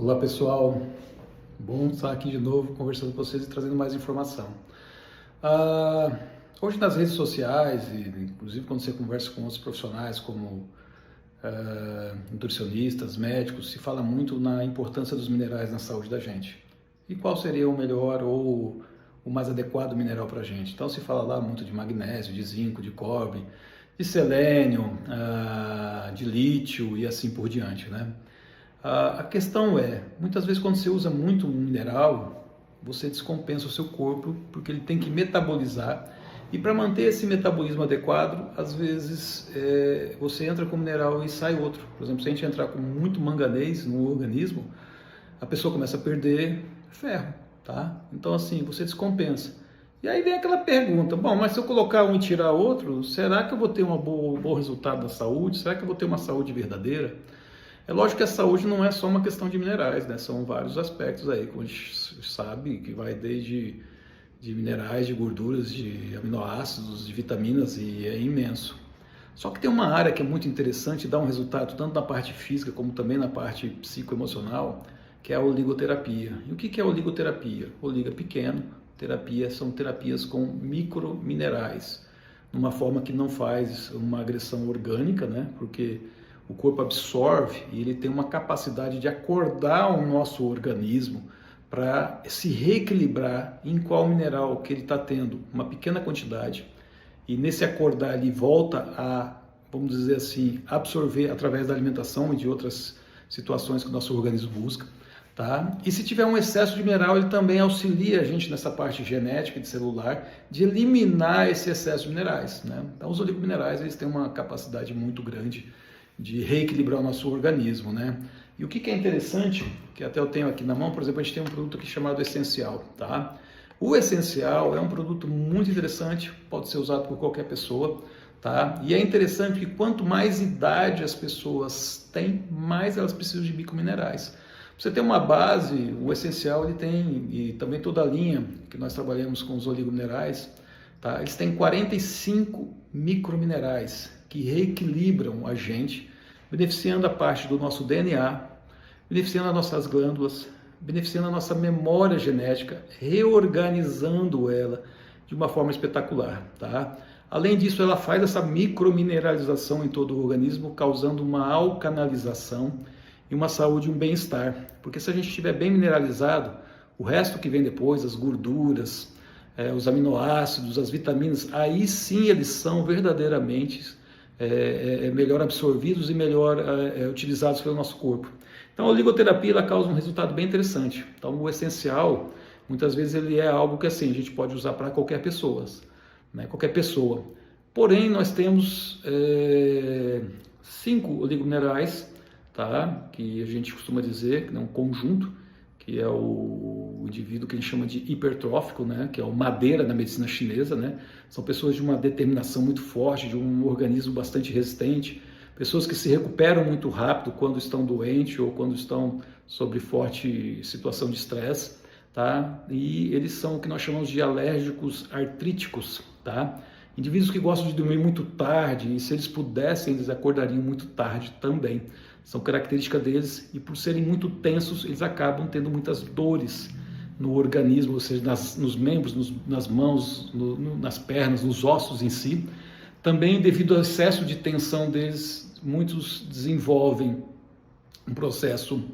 Olá pessoal, bom estar aqui de novo conversando com vocês e trazendo mais informação. Hoje nas redes sociais, e inclusive quando você conversa com outros profissionais como nutricionistas, médicos, se fala muito na importância dos minerais na saúde da gente. E qual seria o melhor ou o mais adequado mineral para a gente? Então se fala lá muito de magnésio, de zinco, de cobre, de selênio, de lítio e assim por diante, né? A questão é, muitas vezes quando você usa muito um mineral, você descompensa o seu corpo, porque ele tem que metabolizar, e para manter esse metabolismo adequado, às vezes você entra com um mineral e sai outro. Por exemplo, se a gente entrar com muito manganês no organismo, a pessoa começa a perder ferro, tá? Então assim, você descompensa. E aí vem aquela pergunta, bom, mas se eu colocar um e tirar outro, será que eu vou ter um bom resultado da saúde? Será que eu vou ter uma saúde verdadeira? É lógico que a saúde não é só uma questão de minerais, né? São vários aspectos aí, como a gente sabe, que vai desde de minerais, de gorduras, de aminoácidos, de vitaminas, e é imenso. Só que tem uma área que é muito interessante e dá um resultado tanto na parte física como também na parte psicoemocional, que é a oligoterapia. E o que é a oligoterapia? Oligo é pequeno, terapia são terapias com microminerais, numa forma que não faz uma agressão orgânica, né? Porque o corpo absorve e ele tem uma capacidade de acordar o nosso organismo para se reequilibrar em qual mineral que ele está tendo uma pequena quantidade, e nesse acordar ele volta a, vamos dizer assim, absorver através da alimentação e de outras situações que o nosso organismo busca, tá? E se tiver um excesso de mineral, ele também auxilia a gente nessa parte genética e de celular de eliminar esse excesso de minerais, né? Então os oligominerais, eles têm uma capacidade muito grande de reequilibrar o nosso organismo, né? E o que é interessante, que até eu tenho aqui na mão, por exemplo, a gente tem um produto aqui chamado Essencial, tá? O Essencial é um produto muito interessante, pode ser usado por qualquer pessoa, tá? E é interessante que quanto mais idade as pessoas têm, mais elas precisam de microminerais. Pra você ter uma base, o Essencial ele tem, e também toda a linha que nós trabalhamos com os oligominerais, tá? Eles têm 45 microminerais que reequilibram a gente, beneficiando a parte do nosso DNA, beneficiando as nossas glândulas, beneficiando a nossa memória genética, reorganizando ela de uma forma espetacular, tá? Além disso, ela faz essa micromineralização em todo o organismo, causando uma alcanalização e uma saúde e um bem-estar. Porque se a gente estiver bem mineralizado, o resto que vem depois, as gorduras, os aminoácidos, as vitaminas, aí sim eles são verdadeiramente melhor absorvidos e melhor utilizados pelo nosso corpo. Então a oligoterapia ela causa um resultado bem interessante. Então o Essencial, muitas vezes ele é algo que assim, a gente pode usar para qualquer pessoa, né? Qualquer pessoa. Porém, nós temos 5 oligominerais, tá? Que a gente costuma dizer que é um conjunto, que é o indivíduo que a gente chama de hipertrófico, né? Que é o madeira na medicina chinesa, né? São pessoas de uma determinação muito forte, de um organismo bastante resistente, pessoas que se recuperam muito rápido quando estão doentes ou quando estão sob forte situação de estresse, tá? E eles são o que nós chamamos de alérgicos artríticos, tá? Indivíduos que gostam de dormir muito tarde, e se eles pudessem, eles acordariam muito tarde também. São características deles, e por serem muito tensos, eles acabam tendo muitas dores no organismo, ou seja, nos membros, nas mãos, nas pernas, nos ossos em si. Também, devido ao excesso de tensão deles, muitos desenvolvem um processo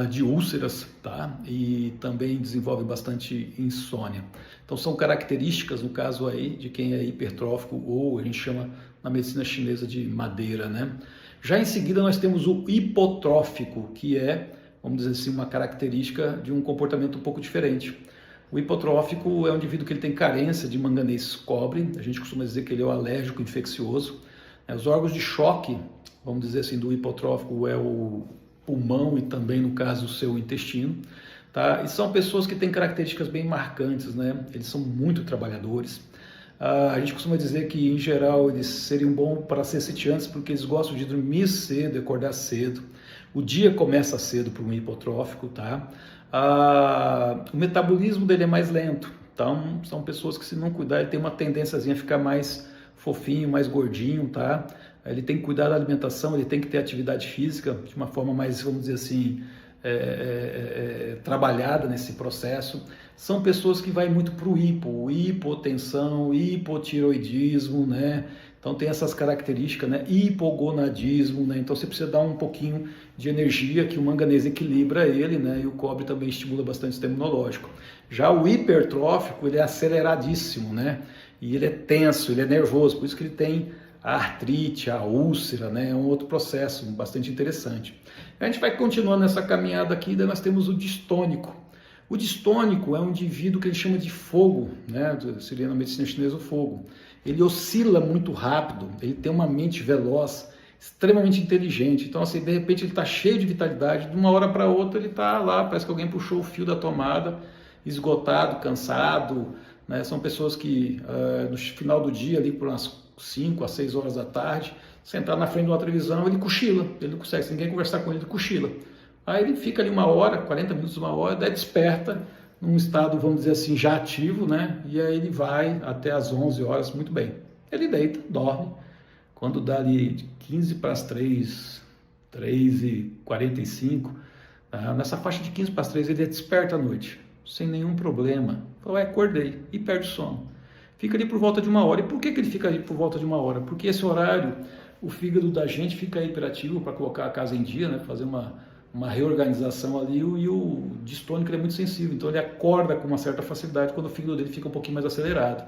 de úlceras, tá? E também desenvolvem bastante insônia. Então são características, no caso aí, de quem é hipertrófico, ou a gente chama na medicina chinesa de madeira, né? Já em seguida nós temos o hipotrófico, que é, vamos dizer assim, uma característica de um comportamento um pouco diferente. O hipotrófico é um indivíduo que ele tem carência de manganês cobre, a gente costuma dizer que ele é o alérgico infeccioso. Os órgãos de choque, vamos dizer assim, do hipotrófico é o pulmão e também, no caso, o seu intestino, tá? E são pessoas que têm características bem marcantes, né? Eles são muito trabalhadores. A gente costuma dizer que, em geral, eles seriam bons para ser sitiantes porque eles gostam de dormir cedo e acordar cedo. O dia começa cedo para um hipotrófico, tá? O metabolismo dele é mais lento. Então, são pessoas que, se não cuidar, ele tem uma tendênciazinha a ficar mais fofinho, mais gordinho, tá? Ele tem que cuidar da alimentação, ele tem que ter atividade física de uma forma mais, vamos dizer assim, trabalhada nesse processo. São pessoas que vai muito para o hipotensão, hipotiroidismo, né? Então tem essas características, né? Hipogonadismo, né? Então você precisa dar um pouquinho de energia, que o manganês equilibra ele, né? E o cobre também estimula bastante o sistema imunológico. Já o hipertrófico, ele é aceleradíssimo, né? E ele é tenso, ele é nervoso, por isso que ele tem a artrite, a úlcera, né? É um outro processo bastante interessante. A gente vai continuando nessa caminhada aqui, daí nós temos o distônico. O distônico é um indivíduo que ele chama de fogo, né? Seria na medicina chinesa o fogo. Ele oscila muito rápido, ele tem uma mente veloz, extremamente inteligente. Então, assim, de repente ele está cheio de vitalidade, de uma hora para outra ele está lá, parece que alguém puxou o fio da tomada, esgotado, cansado, né? São pessoas que no final do dia, ali por umas 5 a 6 horas da tarde, sentar na frente de uma televisão, ele cochila, ele não consegue, se ninguém conversar com ele, ele cochila. Aí ele fica ali 1 hora, 40 minutos, 1 hora, daí desperta num estado, vamos dizer assim, já ativo, né? E aí ele vai até as 11 horas, muito bem. Ele deita, dorme, quando dá ali de 15 para as 3, 3h45, nessa faixa de 15 para as 3 ele desperta à noite, sem nenhum problema. Fala, acordei, e perde o sono. Fica ali por volta de 1 hora. E por que ele fica ali por volta de 1 hora? Porque esse horário, o fígado da gente fica hiperativo para colocar a casa em dia, né? Fazer uma reorganização ali, e o distônico é muito sensível, então ele acorda com uma certa facilidade quando o fígado dele fica um pouquinho mais acelerado.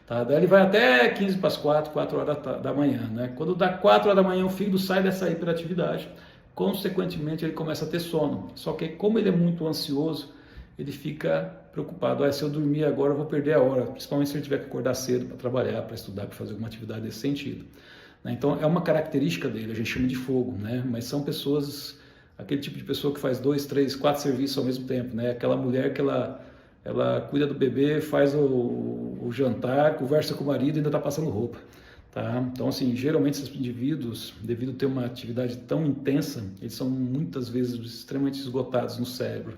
Tá? Daí ele vai até 15 para as 4 horas da manhã. Né? Quando dá 4 horas da manhã, o fígado sai dessa hiperatividade, consequentemente ele começa a ter sono. Só que como ele é muito ansioso, ele fica preocupado, se eu dormir agora eu vou perder a hora, principalmente se ele tiver que acordar cedo para trabalhar, para estudar, para fazer alguma atividade desse sentido. Então é uma característica dele, a gente chama de fogo, né? Mas são pessoas, aquele tipo de pessoa que faz 2, 3, 4 serviços ao mesmo tempo, né? Aquela mulher que ela cuida do bebê, faz o jantar, conversa com o marido e ainda está passando roupa. Tá? Então, assim, geralmente esses indivíduos, devido a ter uma atividade tão intensa, eles são muitas vezes extremamente esgotados no cérebro.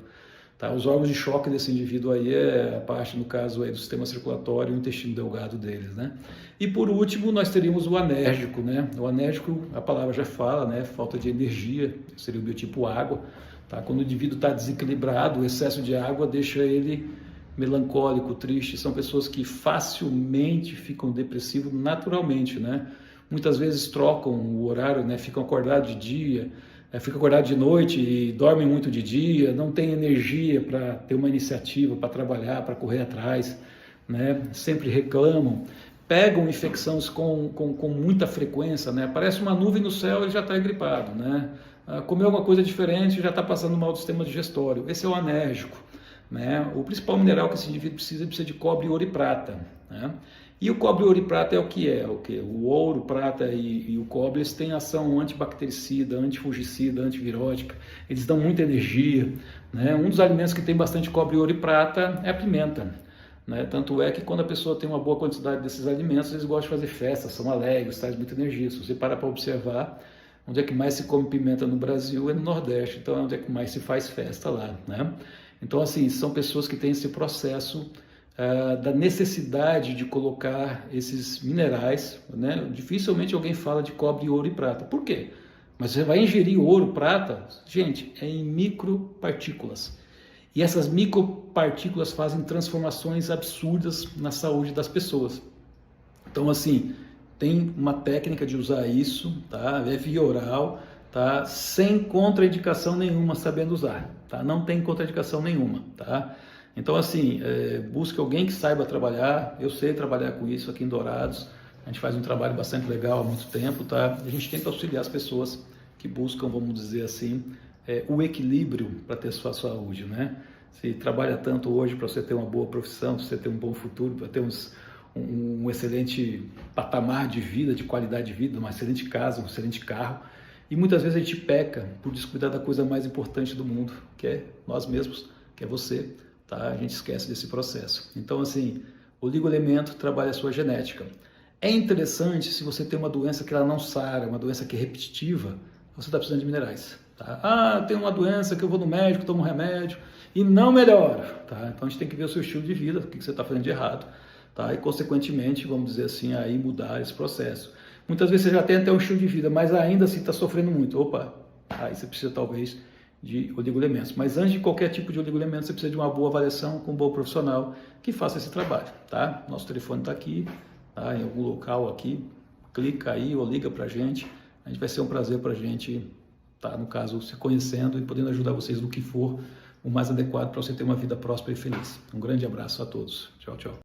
Tá? Os órgãos de choque desse indivíduo aí é a parte, no caso, aí, do sistema circulatório e o intestino delgado deles, né? E por último, nós teríamos o anérgico, né? O anérgico, a palavra já fala, né? Falta de energia, seria o biotipo água. Tá? Quando o indivíduo está desequilibrado, o excesso de água deixa ele melancólico, triste. São pessoas que facilmente ficam depressivos naturalmente, né? Muitas vezes trocam o horário, né? Ficam acordados de dia, ficam acordados de noite e dormem muito de dia, não tem energia para ter uma iniciativa, para trabalhar, para correr atrás, né? Sempre reclamam, pegam infecções com muita frequência, né? Aparece uma nuvem no céu, ele já está gripado, né? Comeu alguma coisa diferente, já está passando mal do sistema digestório. Esse é o anérgico, né? O principal mineral que esse indivíduo precisa de cobre, ouro e prata, né? E o cobre, ouro e prata é o que é? O ouro, prata e o cobre, eles têm ação antibactericida, antifungicida, antivirótica, eles dão muita energia, né? Um dos alimentos que tem bastante cobre, ouro e prata é a pimenta, né? Tanto é que quando a pessoa tem uma boa quantidade desses alimentos, eles gostam de fazer festas, são alegres, traz muita energia. Se você parar para observar, onde é que mais se come pimenta no Brasil é no Nordeste, então é onde é que mais se faz festa lá, né? Então, assim, são pessoas que têm esse processo da necessidade de colocar esses minerais, né? Dificilmente alguém fala de cobre, ouro e prata. Por quê? Mas você vai ingerir ouro, prata, gente, é em micropartículas. E essas micropartículas fazem transformações absurdas na saúde das pessoas. Então, assim, tem uma técnica de usar isso, tá? É via oral, tá? Sem contraindicação nenhuma, sabendo usar, tá? Não tem contraindicação nenhuma, tá? Então, assim, busque alguém que saiba trabalhar. Eu sei trabalhar com isso aqui em Dourados. A gente faz um trabalho bastante legal há muito tempo, tá? A gente tenta auxiliar as pessoas que buscam, vamos dizer assim, o equilíbrio para ter sua saúde, né? Se trabalha tanto hoje para você ter uma boa profissão, para você ter um bom futuro, para ter um excelente patamar de vida, de qualidade de vida, uma excelente casa, um excelente carro. E muitas vezes a gente peca por descuidar da coisa mais importante do mundo, que é nós mesmos, que é você. Tá? A gente esquece desse processo. Então, assim, o oligoelemento trabalha a sua genética. É interessante se você tem uma doença que ela não sara, uma doença que é repetitiva, você está precisando de minerais. Tá? Tem uma doença que eu vou no médico, tomo um remédio e não melhora. Tá? Então a gente tem que ver o seu estilo de vida, o que você está fazendo de errado. Tá? E, consequentemente, vamos dizer assim, aí mudar esse processo. Muitas vezes você já tem até um estilo de vida, mas ainda assim está sofrendo muito. Opa, aí você precisa talvez de oligoelementos. Mas antes de qualquer tipo de oligoelemento, você precisa de uma boa avaliação com um bom profissional que faça esse trabalho, tá? Nosso telefone está aqui, tá? Em algum local aqui, clica aí ou liga para a gente vai ser um prazer para a gente estar, no caso, se conhecendo e podendo ajudar vocês no que for o mais adequado para você ter uma vida próspera e feliz. Um grande abraço a todos. Tchau, tchau.